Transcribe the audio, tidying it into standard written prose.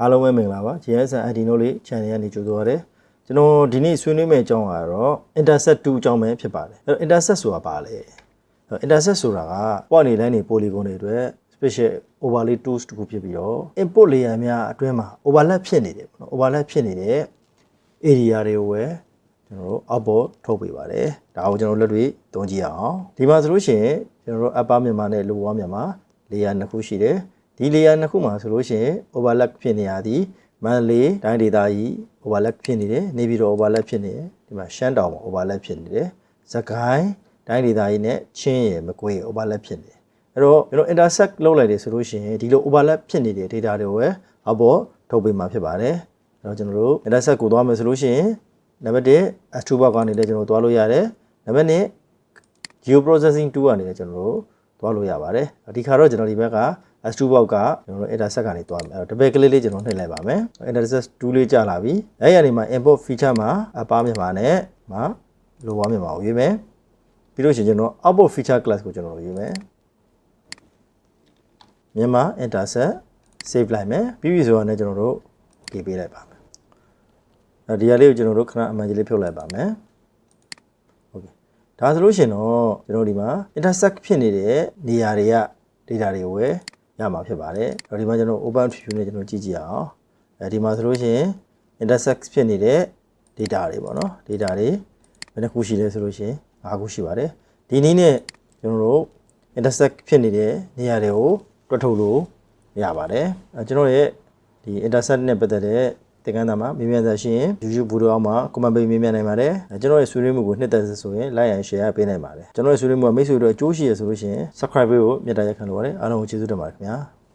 အားလုံးပဲမင်္ဂလာပါ GSN Adino လေး channel ကနေကြိုဆိုပါရစေကျွန်တော်ဒီနေ့ဆွေးနွေးမယ့်အကြောင်းကတော့ intercept 2အကြောင်းပဲဖြစ်ပါတယ်အဲ့တော့ intercept ဆိုတာဘာလဲintercept ဆိုတာက point နေတိုင်းနေ polygon တွေအတွက် special overlay tools တခုဖြစ်ပြီးတော့ input layer များအတွင်းမှာ overlap ဖြစ်နေတယ်ပေါ့နော် overlap ဖြစ်နေတဲ့ area တွေကိုပဲကျွန်တော်တို့ output ထုတ်ပေးပါတယ်ဒါကိုကျွန်တော်လက်တွေ့သုံးကြည့်အောင်ဒီမှာဆိုလို့ရှိရင်ကျွန်တော်တို့ upper မြန်မာနဲ့ lower မြန်မာ layer နှစ်ခုရှိတယ်ဒီ layer နှစ်ခုမှာဆိုလို့ရှိရင် overlap ဖြစ်နေရသည်မန္တလေးတိုင်းဒေသကြီး overlap ဖြစ်နေတယ်နေပြည်တော် overlap ဖြစ်နေတယ်ဒီမှာရှမ်းတောင်မှာ overlap ဖြစ်နေတယ်စကိုင်းတိုင်းဒေသကြီးနဲ့ချင်းရယ်မကွေး overlap ဖြစ်နေတယ်အဲ့တော့ကျွန်တော် intersect လုပ်လိုက်တယ်ဆိုလို့ရှိရင်ဒီလို overlap ဖြစ်နေတဲ့ data တွေကိုပဲအောက်ပေါ်ထုတ်ပေးမှာဖြစ်ပါတယ်အဲ့တော့ကျွန်တော်တို့ intersect ကိုသွားမယ်ဆိုလို့ရှိရင်နံပါတ်1 S2 box ကနေလည်းကျွန်တော်သွားလို့ရတယ်နံပါတ်2 geoprocessing tool ကနေလည်းကျွန်တော်တို့သွားလို့ရပါတယ်ဒီခါတော့ကျွန်တော်ဒီဘက်ကS2 box ကကျွန်တော်တို့ intersect ကနေသွားမယ်အဲ့တော့တပည့်ကလေးလေးကျွန်တော်နှိပ်လိုက်ပါမယ် intersect 2လေးကြာလာပြီအဲ့ရနေမှာ import feature မှာအပါမြန်မာနဲ့မှာ lower မြန်မာကိုရွေးမယ်ပြီးလို့ရှိရင်ကျွန်တော် output feature class ကိုကျွန်တော်ရွေးမယ်မြန်မာ intersect save လိုက်မယ်ပြီးပြီဆိုတော့လည်းကျွန်တော်တို့ပြေးပေးလိုက်ပါမယ်ဒီဟာလေးကိုကျွန်တော်တို့ခဏအမှန်ကြီးလေးဖြုတ်လိုက်ပါမယ်โอเคဒါဆိုလို့ရှိရင်တော့ကျွန်တော်ဒီမှာ intersect ဖြစ်နေတဲ့နေရာတွေက data တွေကိုပဲရမှာဖြစ်ပါတယ်ဒီမှာကျွန်တော် open view နဲ့ကျွန်တော်ကြည့်ကြည့်အောင်ဒီမှာဆိုလို့ရှိရင် intersect ဖြစ်နေတဲ့ data တွေပေါ့နော် data တွေဘယ်နှခုရှိလဲဆိုလို့ရှိရင်5ခုရှိပါတယ်ဒီနည်းနဲ့ကျွန်တော်တို့ intersect ဖြစ်နေတဲ့နေရာတွေကိုတွက်ထုတ်လို့ရပါတယ်ကျွန်တော်ရဲ့ဒီ intersect နဲ့ပတ်သက်တဲ့သင်ခန်းစာမှာမေးမြန်းစာရှိရင် YouTube ဗီဒီယိုအောက်မှာ comment ပေးမေးမြန်းနိုင်ပါတယ်ကျွန်တော်ရဲ့ဆွေးနွေးမှုကိုနှစ်သက်ဆိုရင် like and share ပေးနိုင်ပါတယ်ကျွန်တော်ရဲ့ဆွေးနွေးမှုကမိတ်ဆွေတို့အကျိုးရှိရဆိုလို့ရှိရင် subscribe ကိုမြတ်တာရက်ခံလိုပါတယ်အားလုံးကိုကျေးဇူးတင်ပါတယ်ခင်ဗျာ